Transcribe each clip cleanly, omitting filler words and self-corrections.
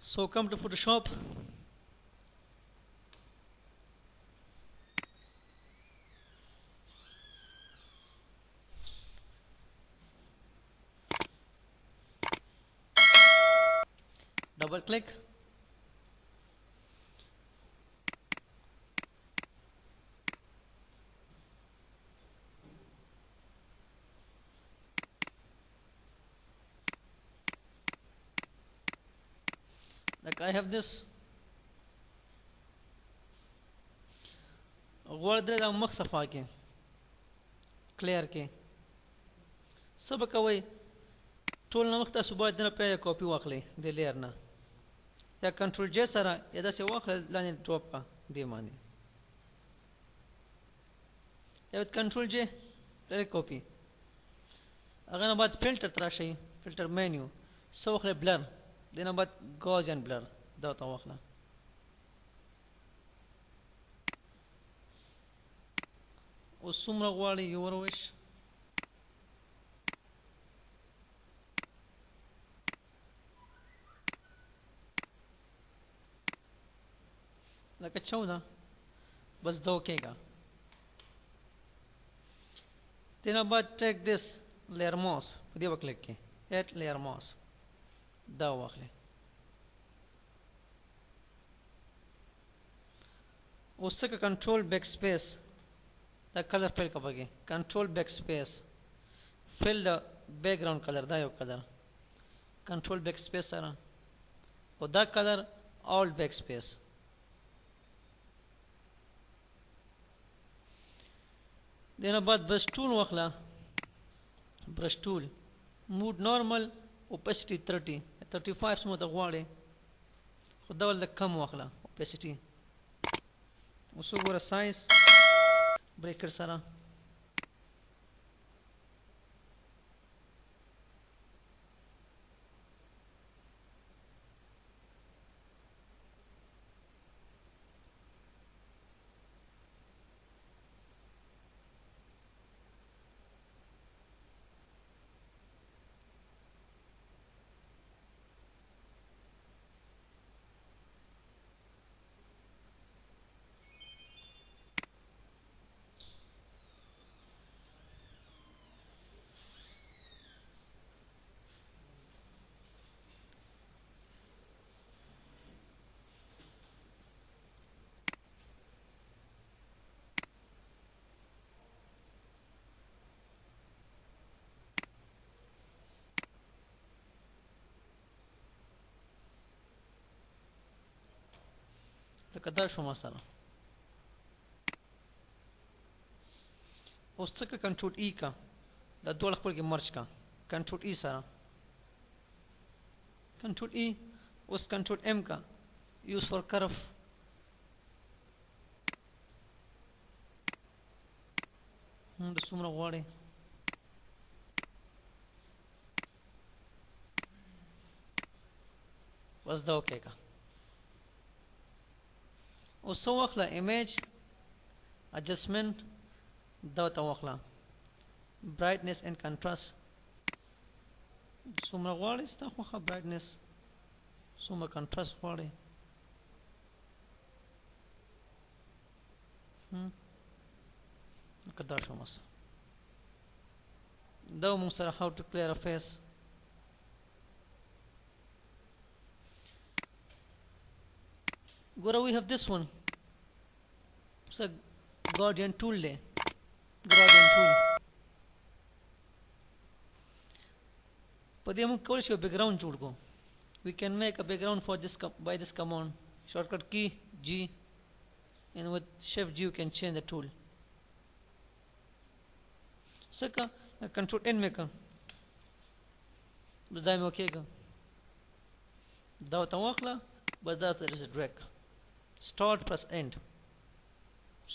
So come to Photoshop. Double click. Like I have this. غوړ درې د مخ صفا کې کلیر کې څه به کوئ ټول نه مخ تاسو باید دنه بیا کاپي واخلئ د لیر نه یا کنټرول جے سره یا داسې واخله لاندې ډراپ کړه دې باندې یا کنټرول جے ډایرکټ کاپي هغه نه بعد فلټر ته راشئ فلټر مینیو څه واخلئ بلر دې نه بعد ګازین بلر دا ورته واخله اوس څومره غواړئ یور وش لکه 14 بس دا اوکېږه دینا بعد ټیک دس لیر ماس په دې وکلیک کې ایټ لیر ماس دا واخلئ اوس څه کنټرول بیک سپیس دا کلر فیل کا بگی کنٹرول بیک سپیس فیل دا بیک گراؤنڈ کلر دا یو کلر کنٹرول بیک سپیس سره او دا کلر آل بیک سپیس دینا بعد برش ټول واخلا برش ټول موډ نارمل اوپیسټي 30 35 سمو ته غواړي خو دا ول کم واخلا اوپیسټي اوس وګوره سایز breaker سره لکه دا شو مثلا اوس څه کنټرول ای کا دا دوه خپل کې مرج کا کنټرول ای سره کنټرول ای اوس کنټرول ام کا یوز فور کرف د څومره غواړي بس دا اوکې کا اوس څه واخله ایمیج adjustment دا ته واخله brightness and contrast څومره غواړي ستا خوښه brightness څومره contrast غواړي لکه دا شو مثلا دا موږ سره how to clear a face ګوره we have this one it's a guardian tool دی guardian tool په دې موږ کولی شو background جوړ کو we can make a background for this by this command shortcut key G and with shift G you can change the tool सका control N में का बस दाई में ओके का दाव तवाखला बस दा there is a drag start press end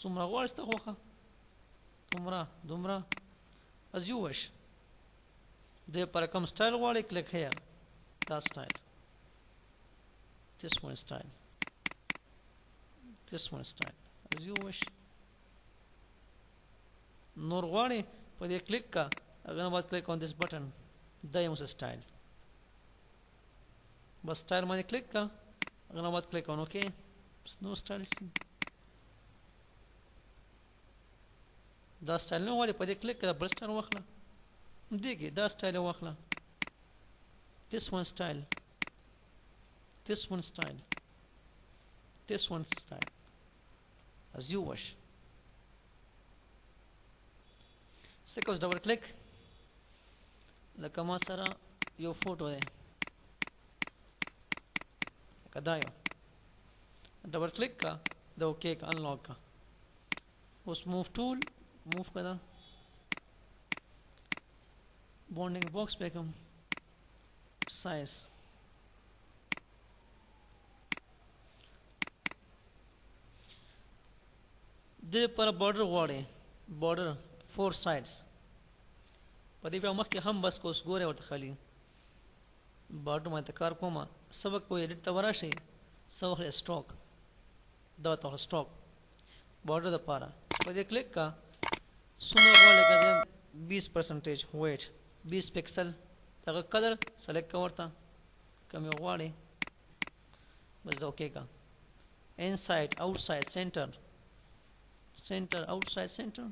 څومره غواړې ستا خوښه دومره as you wish دې پر کوم سټایل غواړې click here that style this one style as you wish نور غواړې په دې click کا هغه نه بعد click on this button دا یو style بس سټایل باندې کلیک کا هغه بعد کلیک اون اوکې نو سټایل دا سټایل نه غواړي په دې کلیک کړه بل سټایل واخله دیږي دا سټایل واخله this one style this one style this one style as you wish second double click لکه ما سره یو فوټو دی لکه دا یو ډبل کلیک کا دا اوکې کا انلاک کا اوس موو ټول موو کړه بونډینګ باکس پہ کوم سایز د پر border غواړي border 4 sides په دې په مخ کې هم بس کوس ګوره ورته خالي border باندې کار کوم سبق کو ایډیټ ته وراشي سو سټاک دا ته سټاک border د پاره په دې کلیک کا څومره غواړي کړم 20% ویټ 20 پکسل دغه کلر سلیکټ کا ورته کوم غواړي بس اوکې کا inside outside center outside center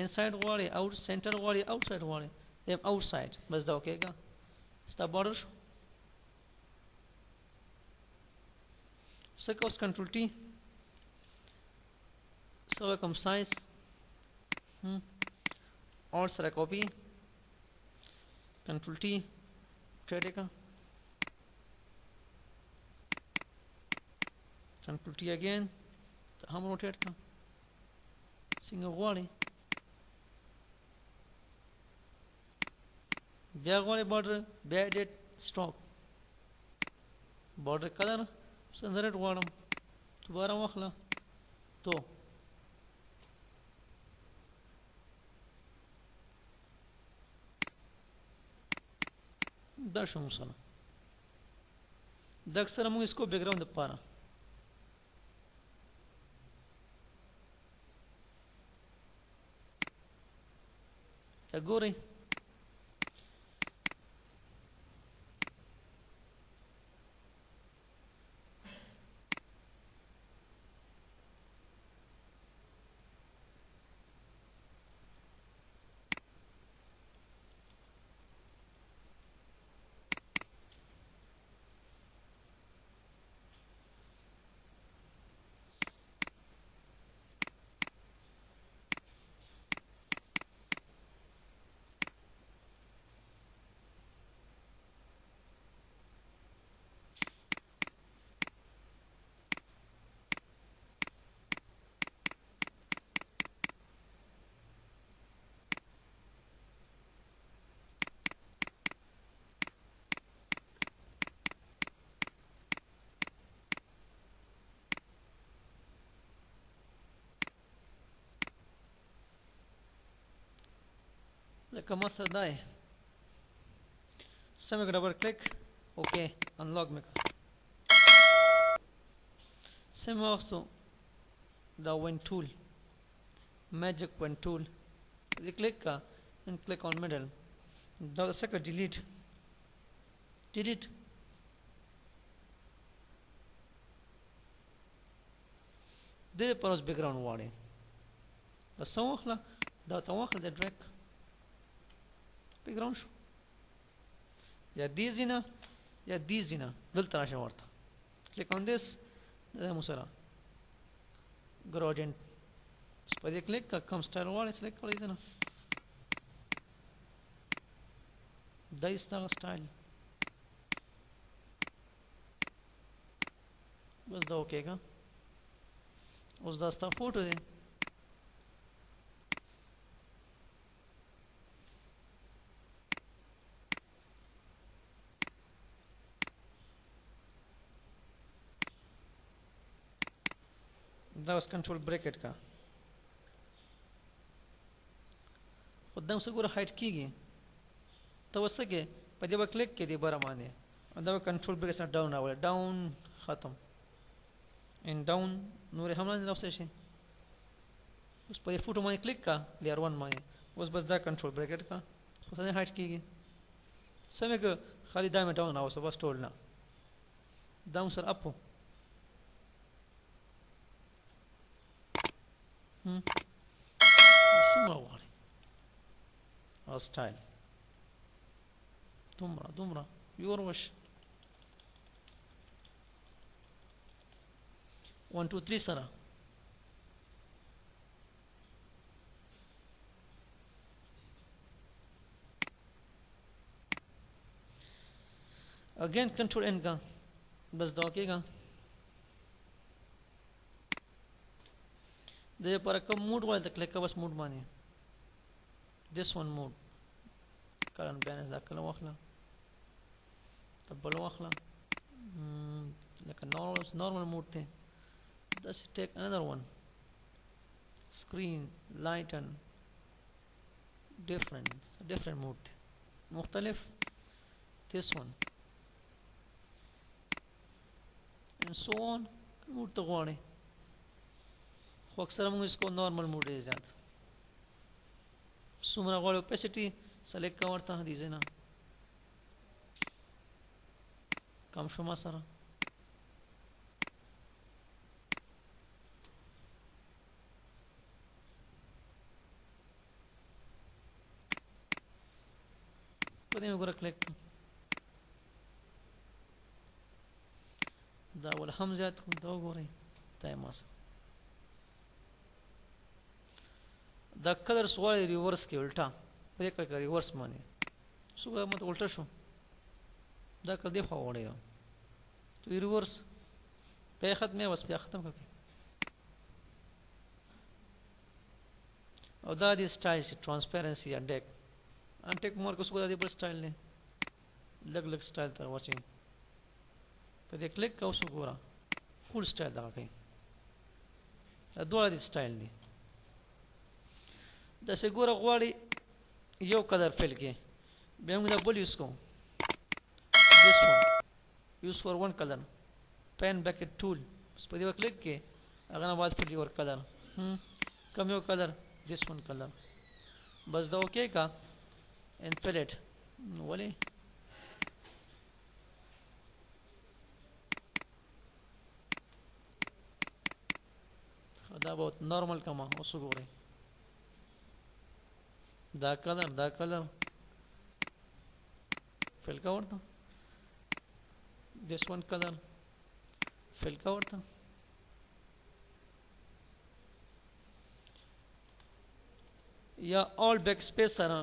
inside غواړي out center غواړي outside غواړي دیم outside بس دا اوکې کا ستا border شو سکوس کنټرول ټی سو کم سایز और sir copy control T trade का control T again तो हम रोटेट का सिंगल वाले बैग वाले बॉर्डर बैडेड stock border colour संजरेट वाला दोबारा वखला तो دا شو مثلا د اکثر موږ اسکو بیک گراوند لپاره ګورئ لکه ماستر دا ہے سم ډبل کلیک اوکے انلاک میں سم واخصو دا وین ټول میجک وین ټول دې کلیک کا and click on middle دا سکه delete دې پر اوس بیک گراوند واړې بس واخله دا ته واخله د ډریک بیک گراوند شو یا دې زینا دلته راشه ورته click on this دا مسره gradient په دې کلیک کا کم سټایل واړې سلیکټ کړئ نه دا ایستا سټایل بس دا اوکے کا اوس دا ستا فوټو دی دا اوس کنټرول بریکټ کا خدام څه ګوره هایټ کیږي ته وسګه په دې کلیک کې دی بار باندې دا کنټرول بریکټ سره ډاون راوړل ډاون ختم ان ډاون نور هم نه راوځي شي اوس په فوټو باندې کلیک کا لیر 1 باندې اوس بس دا کنټرول بریکټ کا څه هایټ کیږي سمګه خالي دائما ډاون راوسته بس ټول نه دا مو سره اپ څومره غواړئ او سټایل دومره یور وش 1 2 3 سره again control n का बस दौकेगा दे पर कम मूड वाले तक लेकर बस मूड माने this one mood current balance दा कलम वाखला तबल वाखला like a normal mood थे let's take another one screen light and different mood थे मुख्तलिफ this one and so on mood तो غواړي خو اکثر موږ इसको normal mood یې ځات څومره غواړي opacity select کا ورته دي زینا کم شوما سره پدې وګوره کلیک دا ول هم زیات کوم دا وګورئ تای ماسه دا کلر سوال ریورس کې الټا پرې کړه ریورس معنی سوګه مت الټا شو دا کړه دی خو وړي تو ریورس په ختمه وس په ختم کړه او دا دی سټایل سی ټرانسپیرنسی یا ډیک ان ټیک مور کو سوګه دی بل سټایل نه لګ سټایل تر واچینګ په دې کلیک کا اوس وګوره فول سټایل دا کوي دا دوه دي سټایل دي دا څنګه ګوره غواړي یو کلر فل کې به موږ دا بل یوز کوو this one use for one color pen bracket tool په دې کلیک کې هغه نه بعد فل یور کلر کم یو کلر this one color بس دا اوکے کا and fill it ولې دا बहुत नॉर्मल कमा اوس وګورئ دا کلر فل کا ورته this one color فل کا ورته یا all backspace سره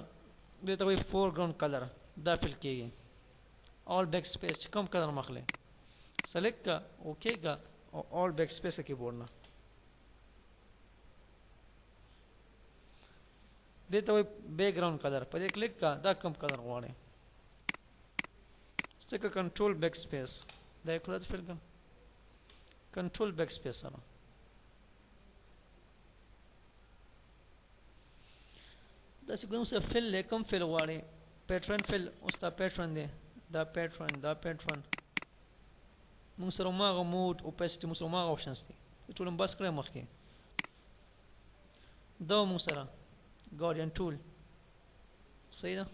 دته وي foreground color دا فل کېږي all backspace کم کلر مخله select کا اوکے کا او all backspace کې بورنا دیتا وی بیک گراؤنڈ کلر پر ایک کلک کا دا کم کلر غواړي څنګه کنټرول بیک سپیس دا یو کلر فل کا کنټرول بیک سپیس سره دا څنګه موږ فل کم فل غواړي پیټرن فل اوس دا پیټرن دی دا پیټرن موږ سره ماغه موډ اوپاسټي موږ سره ماغه آپشنز دي ټول بس کړم مخکې دا موږ سره Guardian tool صحیح ده